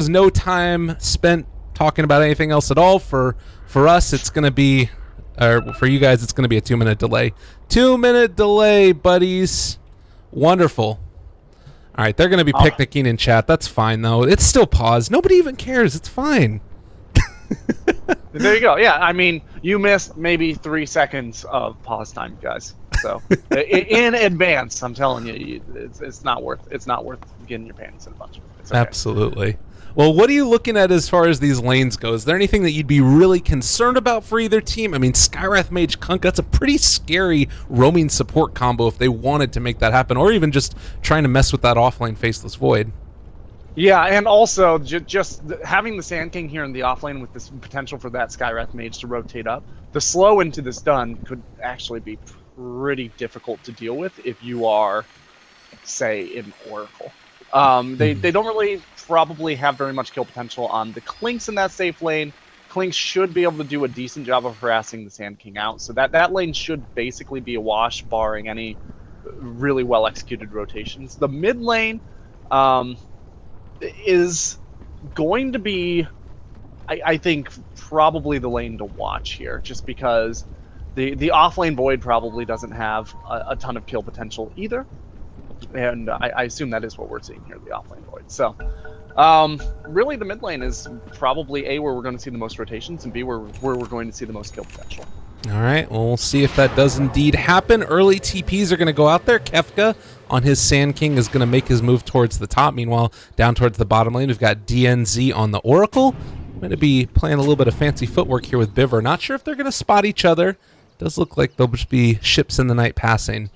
There's no time spent talking about anything else at all. For us, it's going to be, or for you guys, it's going to be a 2-minute delay. 2-minute delay, buddies. Wonderful. All right, they're going to be picnicking in chat. That's fine, though. It's still paused. Nobody even cares. It's fine. There you go. Yeah, I mean, you missed maybe 3 seconds of pause time, guys. So, in advance, I'm telling you, it's not worth getting your panties in a bunch. It's okay. Absolutely. Well, what are you looking at as far as these lanes go? Is there anything that you'd be really concerned about for either team? I mean, Skywrath Mage Kunk, that's a pretty scary roaming support combo if they wanted to make that happen, or even just trying to mess with that offlane Faceless Void. Yeah, and also just having the Sand King here in the offlane with this potential for that Skywrath Mage to rotate up, the slow into the stun could actually be pretty difficult to deal with if you are, say, in Oracle. They don't really probably have very much kill potential on the Clinks in that safe lane. Clinks should be able to do a decent job of harassing the Sand King out, so that lane should basically be a wash, barring any really well executed rotations. The mid lane is going to be, I think, probably the lane to watch here, just because the offlane Void probably doesn't have a ton of kill potential either. And I assume that is what we're seeing here, the offlane Void. So, really, the mid lane is probably A, where we're going to see the most rotations, and B, where we're going to see the most kill potential. All right, well, we'll see if that does indeed happen. Early TPs are going to go out there. Kefka on his Sand King is going to make his move towards the top. Meanwhile, down towards the bottom lane, we've got DNZ on the Oracle. Going to be playing a little bit of fancy footwork here with Biver. Not sure if they're going to spot each other. Does look like there'll just be ships in the night passing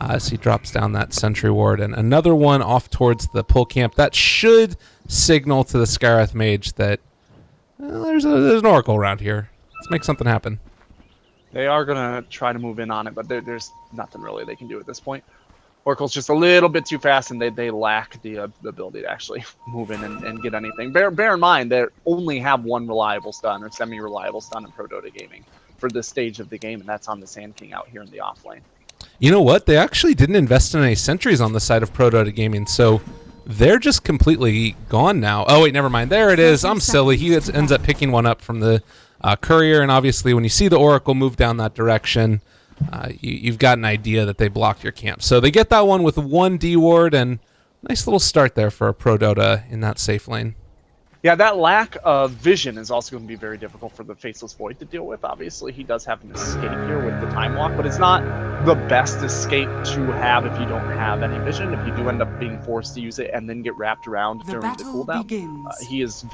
as he drops down that sentry ward. And another one off towards the pull camp. That should signal to the Skywrath Mage that there's an Oracle around here. Let's make something happen. They are going to try to move in on it, but there's nothing really they can do at this point. Oracle's just a little bit too fast, and they lack the ability to actually move in and get anything. Bear in mind, they only have one reliable stun, or semi-reliable stun in Prodota Gaming for this stage of the game, and that's on the Sand King out here in the offlane. You know what? They actually didn't invest in any sentries on the side of Prodota Gaming, so they're just completely gone now. Oh, wait, never mind. There it is. I'm silly. He ends up picking one up from the courier, and obviously when you see the Oracle move down that direction, you've got an idea that they blocked your camp. So they get that one with one D ward, and nice little start there for a Prodota in that safe lane. Yeah, that lack of vision is also going to be very difficult for the Faceless Void to deal with. Obviously, he does have an escape here with the Time Walk, but it's not the best escape to have if you don't have any vision. If you do end up being forced to use it and then get wrapped around during the cooldown, he is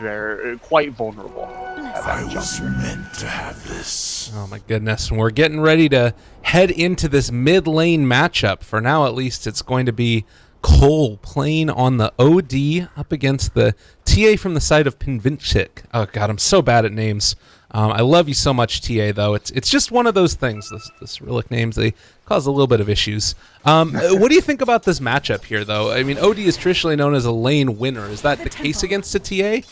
quite vulnerable at that juncture. Meant to have this. Oh my goodness, and we're getting ready to head into this mid lane matchup. For now, at least, it's going to be Cole playing on the OD up against the TA from the side of Pinvinchik. Oh god, I'm so bad at names. I love you so much, TA, though. It's just one of those things. The Cyrillic names, they cause a little bit of issues. What do you think about this matchup here, though? I mean, OD is traditionally known as a lane winner. Is that the case against a TA?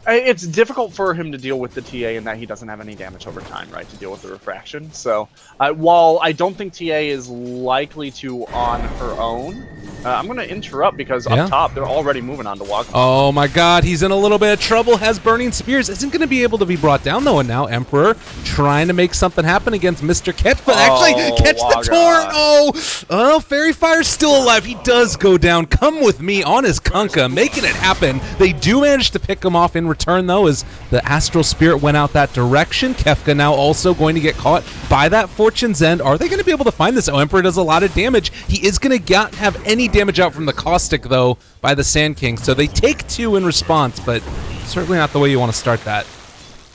It's difficult for him to deal with the TA in that he doesn't have any damage over time, right, to deal with the refraction. So while I don't think TA is likely to on her own, I'm going to interrupt because up top, they're already moving on to Wog. Oh my god, he's in a little bit of trouble, has Burning Spears. Isn't going to be able to be brought down, though, and now Emperor trying to make something happen against Mr. Ketch, but actually catch the torn. Oh, Fairy Fire's still alive. He does go down. Come with me on his Kunkka, making it happen. They do manage to pick him off in return, though, as the Astral Spirit went out that direction. Kefka now also going to get caught by that Fortune's End. Are they going to be able to find this? Oh, Emperor does a lot of damage. He is going to have any damage out from the Caustic, though, by the Sand King. So they take two in response, but certainly not the way you want to start that.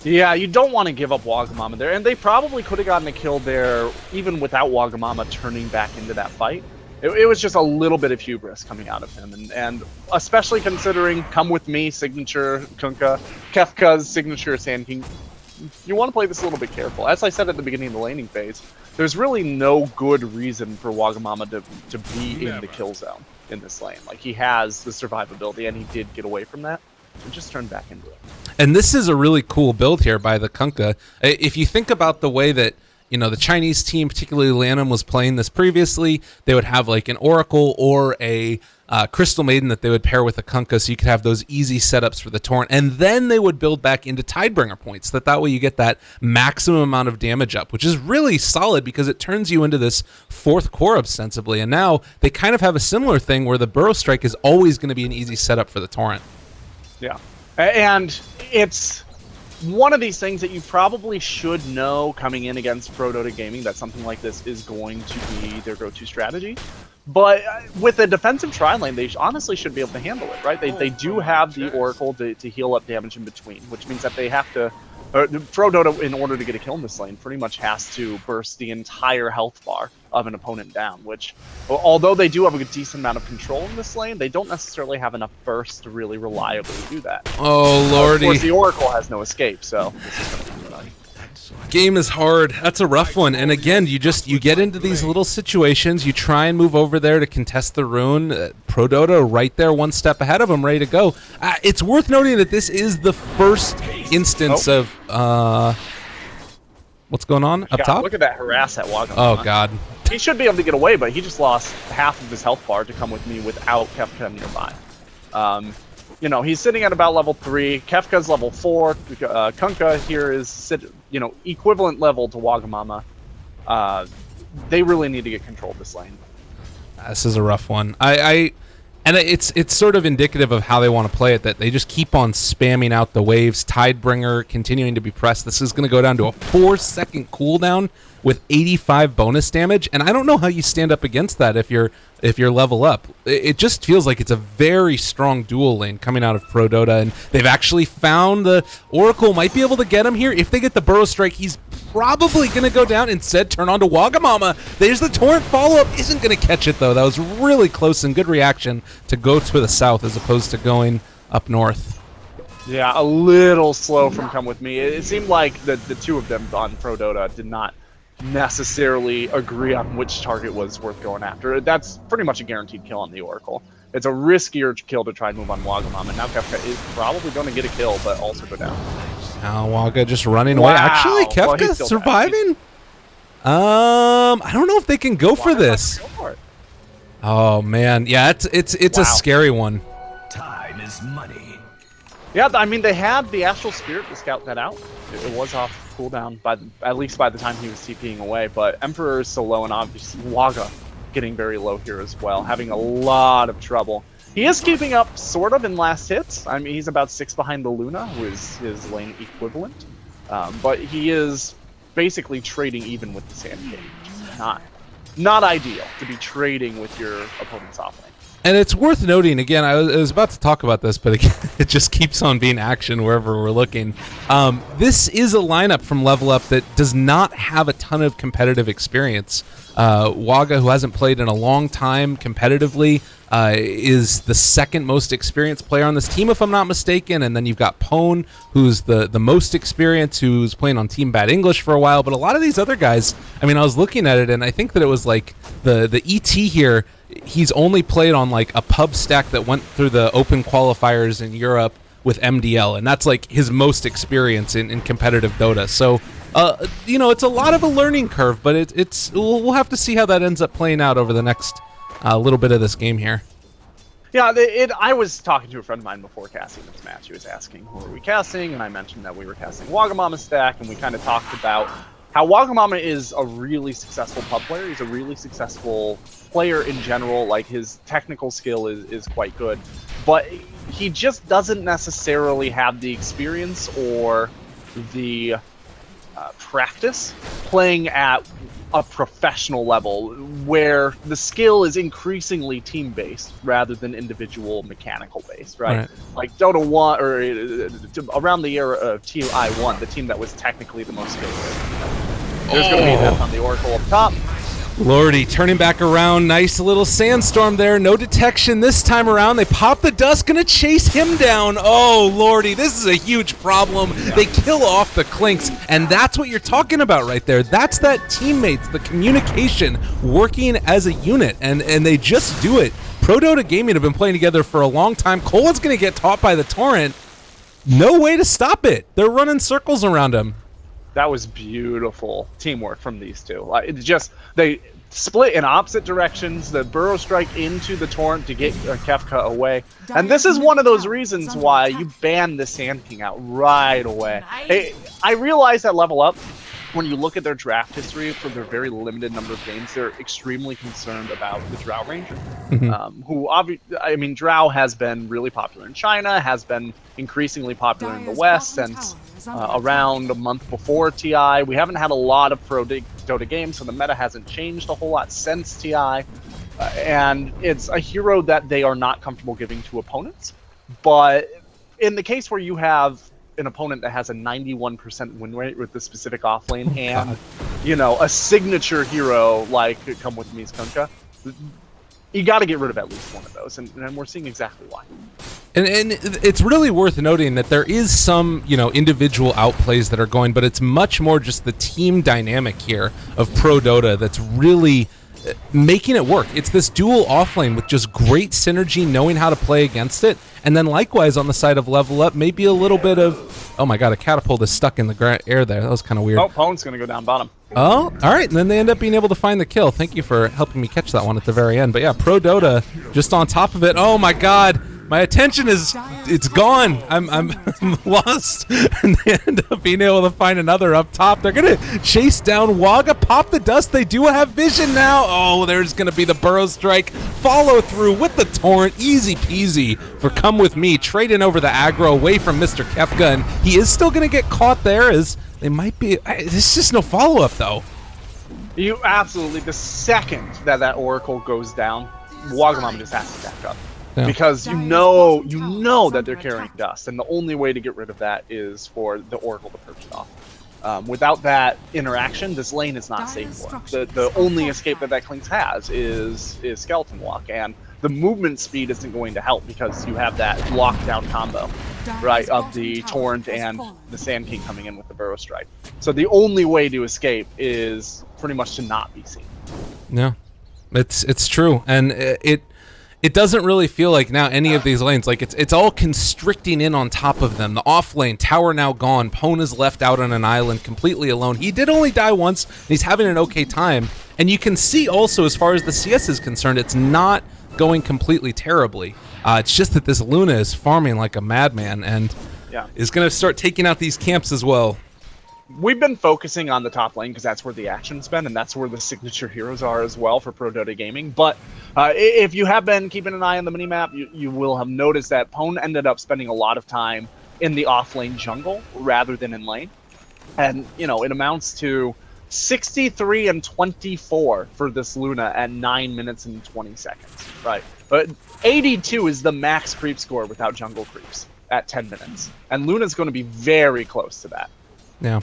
Yeah, you don't want to give up Wagamama there, and they probably could have gotten a kill there even without Wagamama turning back into that fight. It was just a little bit of hubris coming out of him, and especially considering Come With Me, signature Kunkka, Kefka's signature Sand King, you want to play this a little bit careful. As I said at the beginning of the laning phase, there's really no good reason for Wagamama to be in the kill zone in this lane. Like, he has the survivability, and he did get away from that, and just turned back into it. And this is a really cool build here by the Kunkka. If you think about the way that you know, the Chinese team, particularly Lanham, was playing this previously. They would have like an Oracle or a Crystal Maiden that they would pair with a Kunkka, so you could have those easy setups for the Torrent, and then they would build back into Tidebringer points. That way you get that maximum amount of damage up, which is really solid because it turns you into this fourth core ostensibly. And now they kind of have a similar thing where the Burrow Strike is always going to be an easy setup for the Torrent. Yeah, and it's one of these things that you probably should know coming in against Prodota Gaming, that something like this is going to be their go-to strategy. But with a defensive tri-lane, they honestly should be able to handle it, right? They do have the Oracle to heal up damage in between, which means that they have to... Prodota, in order to get a kill in this lane, pretty much has to burst the entire health bar of an opponent down, which, although they do have a decent amount of control in this lane, they don't necessarily have enough burst to really reliably do that. Oh, lordy. Of course, the Oracle has no escape, so this is going to be fun. Game is hard. That's a rough one. And again, you get into these little situations. You try and move over there to contest the rune. Prodota right there, one step ahead of them, ready to go. It's worth noting that this is the first instance of what's going on up top. Look at that harass at Wagamama. Oh god. He should be able to get away, but he just lost half of his health bar to come with me without Kefka nearby. You know, he's sitting at about level 3. Kefka's level 4. Kunkka here is, equivalent level to Wagamama. They really need to get control of this lane. This is a rough one. And it's sort of indicative of how they want to play it, that they just keep on spamming out the waves. Tidebringer continuing to be pressed. This is going to go down to a 4-second cooldown with 85 bonus damage, and I don't know how you stand up against that if you're level up. It just feels like it's a very strong dual lane coming out of Prodota, and they've actually found the Oracle might be able to get him here. If they get the Burrow Strike, he's probably going to go down. Instead, turn on to Wagamama. There's the Torrent follow-up. Isn't going to catch it, though. That was really close and good reaction to go to the south as opposed to going up north. Yeah, a little slow from Come With Me. It seemed like the two of them on Prodota did not necessarily agree on which target was worth going after. That's pretty much a guaranteed kill on the Oracle. It's a riskier kill to try and move on Wagamama. Now Kefka is probably going to get a kill, but also go down. Now Waga just running away. Actually, Kefka surviving? I don't know if they can go for this. Oh man, yeah, it's a scary one. Time is money. Yeah, I mean, they had the Astral Spirit to scout that out. It was off cooldown, at least by the time he was TPing away, but Emperor is so low, and obviously Waga getting very low here as well, having a lot of trouble. He is keeping up sort of in last hits. I mean, he's about 6 behind the Luna, who is his lane equivalent, but he is basically trading even with the Sand King, which is not ideal to be trading with your opponent's offlane. And it's worth noting, again, I was about to talk about this, but again, it just keeps on being action wherever we're looking. This is a lineup from Level Up that does not have a ton of competitive experience. Waga, who hasn't played in a long time competitively, is the second most experienced player on this team, if I'm not mistaken. And then you've got Pone, who's the most experienced, who's playing on Team Bad English for a while. But a lot of these other guys, I mean, I was looking at it, and I think that it was like the ET here, he's only played on like a pub stack that went through the open qualifiers in Europe with MDL, and that's like his most experience in competitive Dota. So, it's a lot of a learning curve, but we'll have to see how that ends up playing out over the next little bit of this game here. Yeah, I was talking to a friend of mine before casting this match. He was asking, who are we casting? And I mentioned that we were casting Wagamama's stack, and we kind of talked about how Wagamama is a really successful pub player. He's a really successful player in general. Like, his technical skill is quite good, but he just doesn't necessarily have the experience or the practice playing at a professional level where the skill is increasingly team-based rather than individual mechanical-based, right? Like Dota 1, or around the era of TI1, the team that was technically the most skilled. There's going to be a death on the Oracle up top. Lordy, turning back around. Nice little sandstorm there. No detection this time around. They pop the dust, gonna chase him down. Oh, Lordy, this is a huge problem. Yeah. They kill off the Clinks, and that's what you're talking about right there. That's that teammates, the communication, working as a unit, and they just do it. Prodota Gaming have been playing together for a long time. Colin's gonna get taught by the Torrent. No way to stop it. They're running circles around him. That was beautiful teamwork from these two. Like, it just, they split in opposite directions, the burrow strike into the torrent to get Kefka away. And this is one of those reasons why you ban the Sand King out right away. I realize that Level Up, when you look at their draft history for their very limited number of games, they're extremely concerned about the Drow Ranger, I mean, Drow has been really popular in China, has been increasingly popular in the West since around a month before TI. We haven't had a lot of Prodota games, so the meta hasn't changed a whole lot since TI. And it's a hero that they are not comfortable giving to opponents. But in the case where you have an opponent that has a 91% win rate with the specific offlane and, you know, a signature hero like Come With Me's Kunkka, you got to get rid of at least one of those, and we're seeing exactly why. And it's really worth noting that there is some, you know, individual outplays that are going, but it's much more just the team dynamic here of Prodota that's really making it work. It's this dual offlane with just great synergy, knowing how to play against it, and then likewise on the side of Level Up, maybe a little bit of, oh my god, a catapult is stuck in the air there. That was kind of weird. Oh, Pone's going to go down bottom. Oh, all right, and then they end up being able to find the kill. Thank you for helping me catch that one at the very end. But yeah, Prodota just on top of it. Oh my god, my attention is, it's gone. I'm lost. And they end up being able to find another up top. They're going to chase down Waga, pop the dust. They do have vision now. Oh, there's going to be the burrow strike. Follow through with the torrent. Easy peasy for Come With Me. Trading over the aggro away from Mr. Kefka. And he is still going to get caught there as they might be. There's just no follow-up, though. You absolutely, the second that Oracle goes down, Wagamama just has to back up. Yeah. Because you know that they're carrying dust, and the only way to get rid of that is for the Oracle to purge it off. Without that interaction, this lane is not safe for him. The only escape that Klinks has is Skeleton Walk, and the movement speed isn't going to help because you have that lockdown combo, right, of the Torrent and the Sand King coming in with the Burrow Strike. So the only way to escape is pretty much to not be seen. Yeah, it's true, and it doesn't really feel like now any of these lanes, like it's all constricting in on top of them. The off lane, tower now gone, Pone is left out on an island completely alone. He did only die once, and he's having an okay time. And you can see also, as far as the CS is concerned, it's not going completely terribly. It's just that this Luna is farming like a madman and is going to start taking out these camps as well. We've been focusing on the top lane because that's where the action's been, and that's where the signature heroes are as well for Prodota Gaming. But if you have been keeping an eye on the minimap, you will have noticed that Pone ended up spending a lot of time in the off-lane jungle rather than in lane. And, you know, it amounts to 63 and 24 for this Luna at 9 minutes and 20 seconds, right? But 82 is the max creep score without jungle creeps at 10 minutes. And Luna's going to be very close to that. Yeah.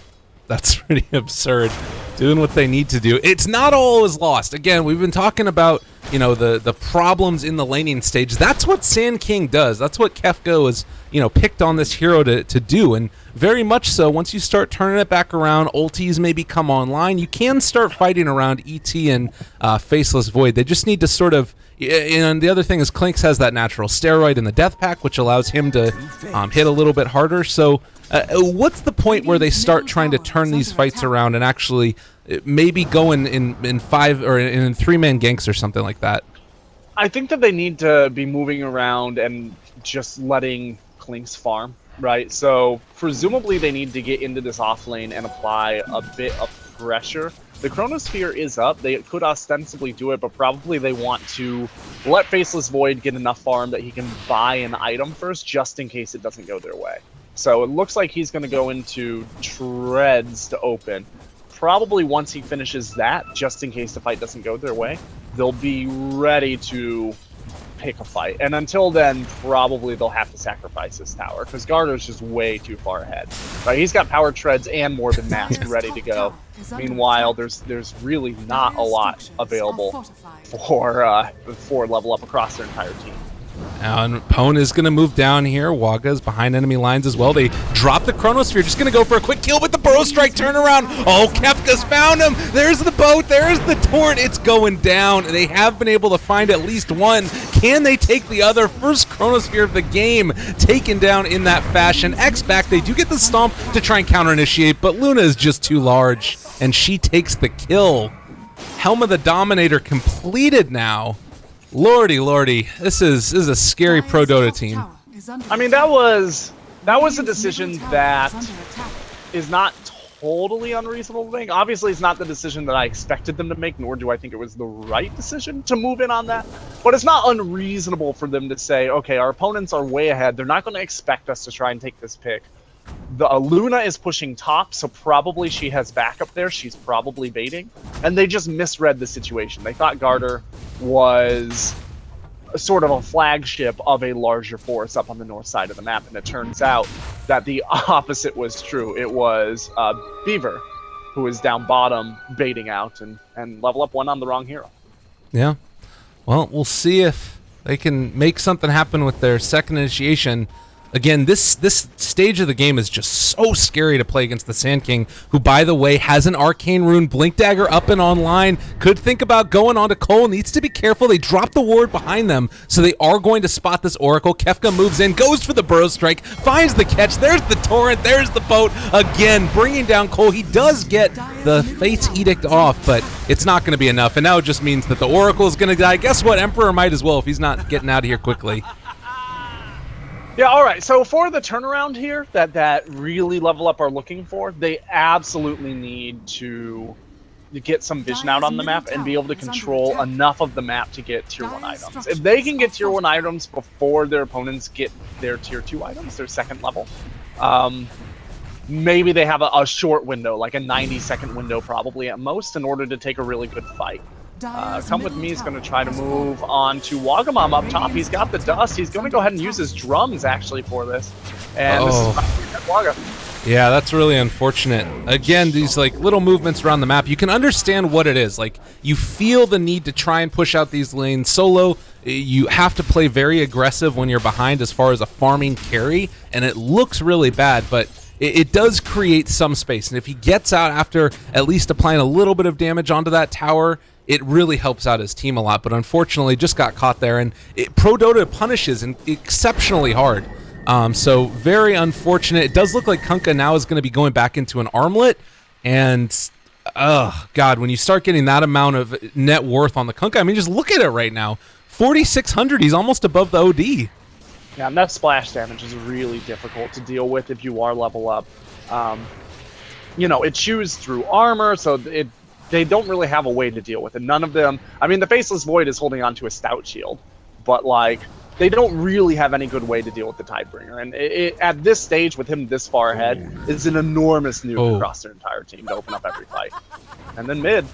That's pretty absurd. Doing what they need to do. It's not all is lost. Again, we've been talking about, you know, the problems in the laning stage. That's what Sand King does. That's what Kefka was, you know, picked on this hero to do. And very much so, once you start turning it back around, ultis maybe come online, you can start fighting around ET and Faceless Void. They just need to sort of, and the other thing is Klinks has that natural steroid in the death pack, which allows him to hit a little bit harder. So what's the point where they start trying to turn these fights around and actually maybe go in 5 or in 3-man ganks or something like that? I think that they need to be moving around and just letting Klinks farm, right? So presumably they need to get into this off lane and apply a bit of pressure. The Chronosphere is up. They could ostensibly do it, but probably they want to let Faceless Void get enough farm that he can buy an item first, just in case it doesn't go their way. So it looks like he's going to go into Treads to open. Probably once he finishes that, just in case the fight doesn't go their way, they'll be ready to pick a fight. And until then, probably they'll have to sacrifice his tower, because Garder's just way too far ahead. Right? He's got power treads and more than mask ready to go. Meanwhile, there's really not a lot available for level up across their entire team. And Pone is going to move down here. Waga's behind enemy lines as well. They drop the Chronosphere. Just going to go for a quick kill with the Burrow Strike turnaround. Oh, Kefka's found him. There's the boat. There's the torrent. It's going down. They have been able to find at least one. Can they take the other? First Chronosphere of the game taken down in that fashion. X back, they do get the stomp to try and counter-initiate, but Luna is just too large, and she takes the kill. Helm of the Dominator completed now. Lordy, lordy, this is a scary Prodota team. I mean, that was a decision that is not totally unreasonable to make. Obviously, it's not the decision that I expected them to make, nor do I think it was the right decision to move in on that. But it's not unreasonable for them to say, okay, our opponents are way ahead. They're not going to expect us to try and take this pick. Luna is pushing top, so probably she has backup there. She's probably baiting. And they just misread the situation. They thought Garter was sort of a flagship of a larger force up on the north side of the map, and it turns out that the opposite was true. It was Beaver, who was down bottom baiting out, and Level Up went on the wrong hero. Yeah. Well, we'll see if they can make something happen with their second initiation. Again, this stage of the game is just so scary to play against the Sand King, who, by the way, has an Arcane Rune Blink Dagger up and online. Could think about going on to Cole. Needs to be careful. They drop the ward behind them, so they are going to spot this Oracle. Kefka moves in, goes for the Burrow Strike, finds the catch. There's the Torrent. There's the boat. Again, bringing down Cole. He does get the Fate's Edict off, but it's not going to be enough, and now it just means that the Oracle is going to die. Guess what? Emperor might as well if he's not getting out of here quickly. Yeah, all right. So for the turnaround here that really Level Up are looking for, they absolutely need to get some vision out on the map and be able to control enough of the map to get tier 1 items. If they can get tier 1 items before their opponents get their tier 2 items, their second level, maybe they have a short window, like a 90-second window probably at most, in order to take a really good fight. Come With Me is going to try to move on to Wagamam up top. He's got the dust. He's going to go ahead and use his drums, actually, for this. And this is Waga. Yeah, that's really unfortunate. Again, these like little movements around the map, you can understand what it is. Like, you feel the need to try and push out these lanes. Solo, you have to play very aggressive when you're behind as far as a farming carry, and it looks really bad, but it does create some space. And if he gets out after at least applying a little bit of damage onto that tower, it really helps out his team a lot, but unfortunately just got caught there, and Prodota punishes exceptionally hard. So very unfortunate. It does look like Kunkka now is going to be going back into an armlet, and God, when you start getting that amount of net worth on the Kunkka, I mean, just look at it right now. 4,600, he's almost above the OD. Yeah, and that splash damage is really difficult to deal with if you are Level Up. You know, it chews through armor, so they don't really have a way to deal with it. None of them... I mean, the Faceless Void is holding on to a stout shield, but, like, they don't really have any good way to deal with the Tidebringer. And at this stage, with him this far ahead, it's an enormous nuke across their entire team to open up every fight. And then mid.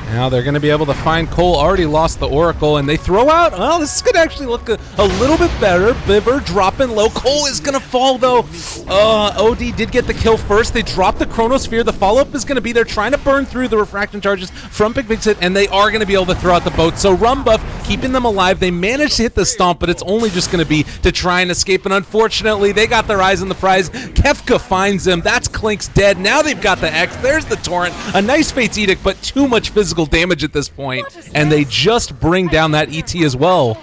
Now they're going to be able to find Cole. Already lost the Oracle, and they throw out... Well, this could actually look a little bit better. Biver dropping low. Cole is going to fall, though. OD did get the kill first. They dropped the Chronosphere. The follow-up is going to be there, trying to burn through the refraction charges from Big Vixit, and they are going to be able to throw out the boat. So Rum Buff keeping them alive. They managed to hit the stomp, but it's only just going to be to try and escape, and unfortunately, they got their eyes on the prize. Kefka finds him. That's Klink's dead. Now they've got the X. There's the Torrent. A nice Fate's Edict, but too much physical damage at this point, and they just bring down that ET as well.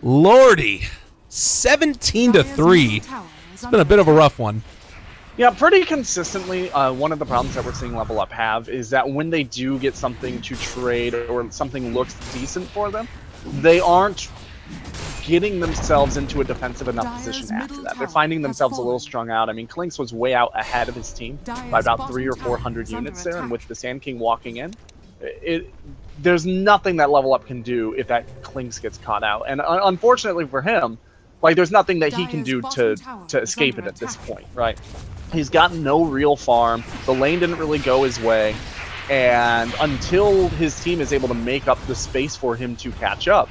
Lordy, 17-3. It's been a bit of a rough one. Yeah, pretty consistently, one of the problems that we're seeing Level Up have is that when they do get something to trade or something looks decent for them, they aren't getting themselves into a defensive enough position after that. They're finding themselves a little strung out. I mean, Klinks was way out ahead of his team by about 300 or 400 units there, and with the Sand King walking in, there's nothing that Level Up can do if that Klinks gets caught out. And unfortunately for him, like, there's nothing that he can do to escape it at this point, right? He's got no real farm. The lane didn't really go his way. And until his team is able to make up the space for him to catch up,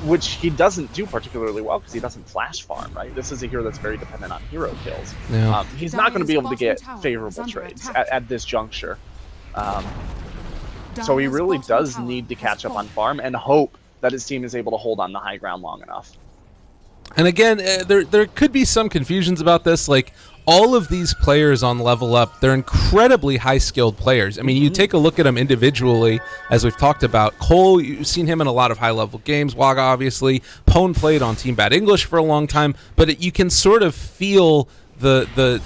which he doesn't do particularly well because he doesn't flash farm, right? This is a hero that's very dependent on hero kills. Yeah. He's not going to be able to get favorable trades at this juncture. So he really does need to catch up on farm and hope that his team is able to hold on the high ground long enough. And again, there could be some confusions about this. Like, all of these players on Level Up, they're incredibly high-skilled players. I mean, you take a look at them individually, as we've talked about. Cole, you've seen him in a lot of high-level games. Waga, obviously. Pone played on Team Bad English for a long time, but you can sort of feel the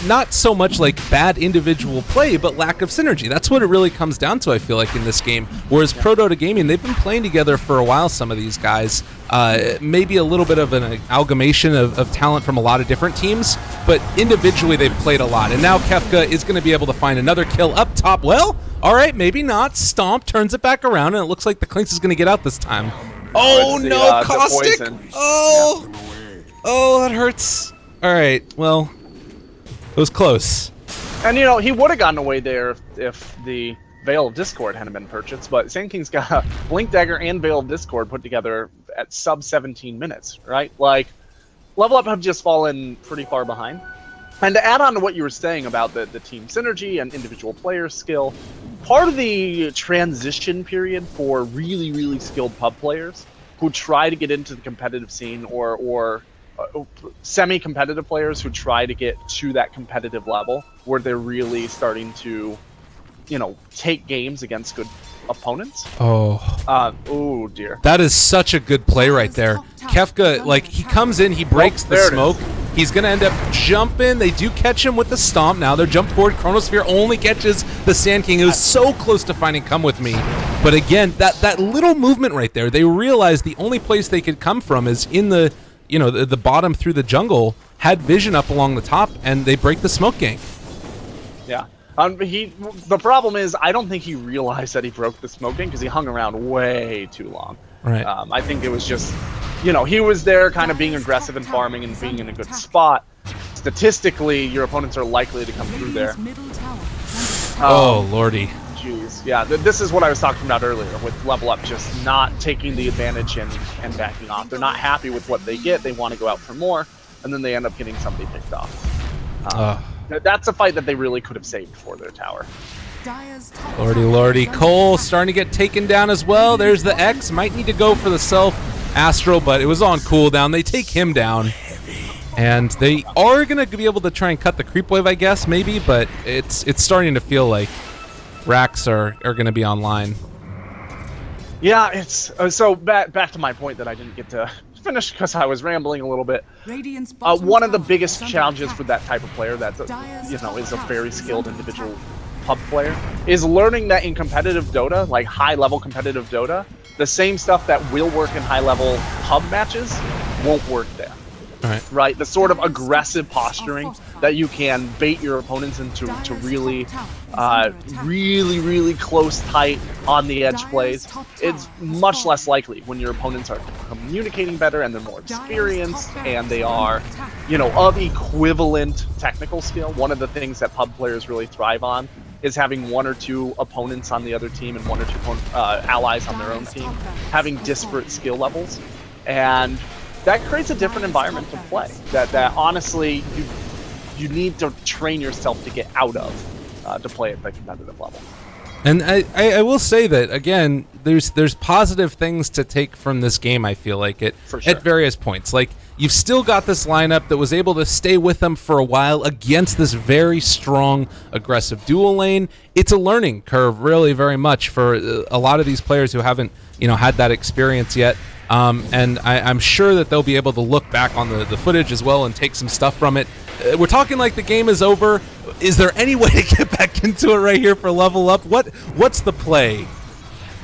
not so much like bad individual play, but lack of synergy. That's what it really comes down to, I feel like, in this game. Whereas Prodota Gaming, they've been playing together for a while, some of these guys. Maybe a little bit of an amalgamation of talent from a lot of different teams, but individually they've played a lot. And now Kefka is going to be able to find another kill up top. Well, all right, maybe not. Stomp turns it back around, and it looks like the Clinks is going to get out this time. Oh, no, Caustic! Oh, oh, that hurts. All right, well, it was close. And, you know, he would have gotten away there if the Veil of Discord hadn't been purchased, but Sand King's got Blink Dagger and Veil of Discord put together at sub 17 minutes, right? Like, Level Up have just fallen pretty far behind. And to add on to what you were saying about the team synergy and individual player skill, part of the transition period for really, really skilled pub players who try to get into the competitive scene or semi-competitive players who try to get to that competitive level where they're really starting to, you know, take games against good opponents. Oh dear. That is such a good play right there. Kefka, like, he comes in, he breaks the smoke. He's going to end up jumping. They do catch him with the stomp. Now they're jump forward. Chronosphere only catches the Sand King. It was so close to finding Come With Me. But again, that little movement right there, they realized the only place they could come from is in the, you know, the bottom through the jungle, had vision up along the top, and they break the smoke gank. Yeah. The problem is, I don't think he realized that he broke the smoke gank because he hung around way too long. Right. I think it was just, you know, he was there kind of being aggressive and farming and being in a good spot. Statistically, your opponents are likely to come through there. Oh, lordy. Jeez. Yeah, this is what I was talking about earlier with Level Up just not taking the advantage and backing off. They're not happy with what they get. They want to go out for more, and then they end up getting somebody picked off. That's a fight that they really could have saved for their tower. Lordy. Cole starting to get taken down as well. There's the X. Might need to go for the self Astro, but it was on cooldown. They take him down. And they are going to be able to try and cut the creep wave, I guess, maybe, but it's starting to feel like racks are going to be online. Yeah, it's so back to my point that I didn't get to finish because I was rambling a little bit. One of the biggest challenges for that type of player that is a very skilled individual pub player is learning that in competitive Dota, like high-level competitive Dota, the same stuff that will work in high-level pub matches won't work there. Right, the sort of aggressive posturing that you can bait your opponents into really close, tight, on the edge plays. It's much less likely when your opponents are communicating better and they're more experienced and they are, you know, of equivalent technical skill. One of the things that pub players really thrive on is having one or two opponents on the other team and one or two allies on their own team, having disparate skill levels, and that creates a different environment to play. That honestly, you need to train yourself to get out of to play at the competitive level. And I will say that again, there's positive things to take from this game. I feel like it at various points. Like, you've still got this lineup that was able to stay with them for a while against this very strong, aggressive dual lane. It's a learning curve, really, very much for a lot of these players who haven't, you know, had that experience yet. And I'm sure that they'll be able to look back on the footage as well and take some stuff from it. We're talking like the game is over. Is there any way to get back into it right here for Level Up? What's the play?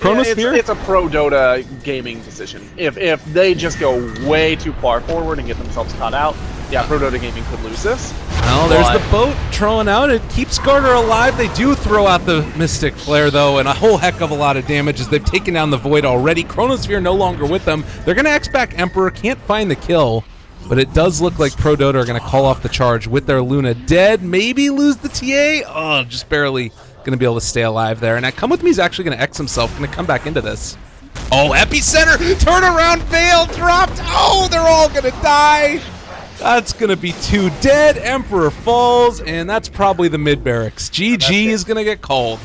Chronosphere? It's a pro Dota gaming decision. If they just go way too far forward and get themselves caught out, yeah, pro Dota gaming could lose this. Well, there's the boat throwing out. It keeps Garter alive. They do throw out the Mystic Flare, though, and a whole heck of a lot of damage as they've taken down the Void already. Chronosphere no longer with them. They're going to X-Back Emperor. Can't find the kill, but it does look like Pro Dota are going to call off the charge with their Luna dead. Maybe lose the TA. Oh, just barely going to be able to stay alive there. And Come With Me is actually going to X himself. Going to come back into this. Oh, Epicenter. Turnaround Veil dropped. Oh, they're all going to die. That's going to be 2 dead. Emperor falls, and that's probably the mid-barracks. GG is going to get called.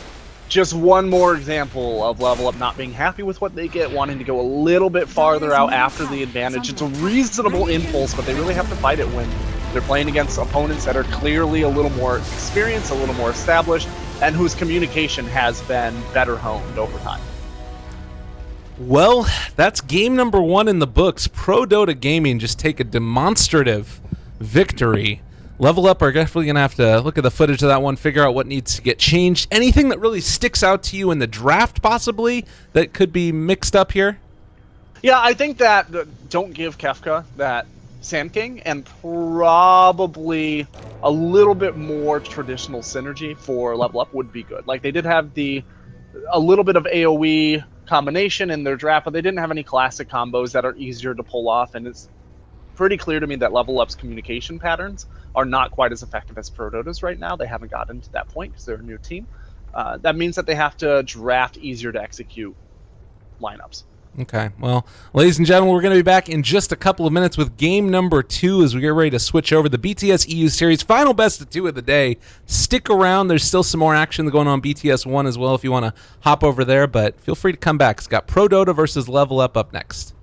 Just one more example of Level Up not being happy with what they get, wanting to go a little bit farther out after the advantage. It's a reasonable impulse, but they really have to fight it when They're playing against opponents that are clearly a little more experienced, a little more established, and whose communication has been better honed over time. Well, that's game number 1 in the books. Prodota Gaming just take a demonstrative victory. Level Up are definitely going to have to look at the footage of that one, figure out what needs to get changed. Anything that really sticks out to you in the draft, possibly, that could be mixed up here? Yeah, I think that don't give Kefka that Sand King, and probably a little bit more traditional synergy for Level Up would be good. Like, they did have a little bit of AoE combination in their draft, but they didn't have any classic combos that are easier to pull off, and it's pretty clear to me that Level Up's communication patterns are not quite as effective as Prodota's right now. They haven't gotten to that point because they're a new team. That means that they have to draft easier to execute lineups. Okay, well, ladies and gentlemen, we're going to be back in just a couple of minutes with game number 2 as we get ready to switch over the BTS EU Series, final best of 2 of the day. Stick around. There's still some more action going on BTS 1 as well if you want to hop over there, but feel free to come back. It's got Prodota versus Level Up next.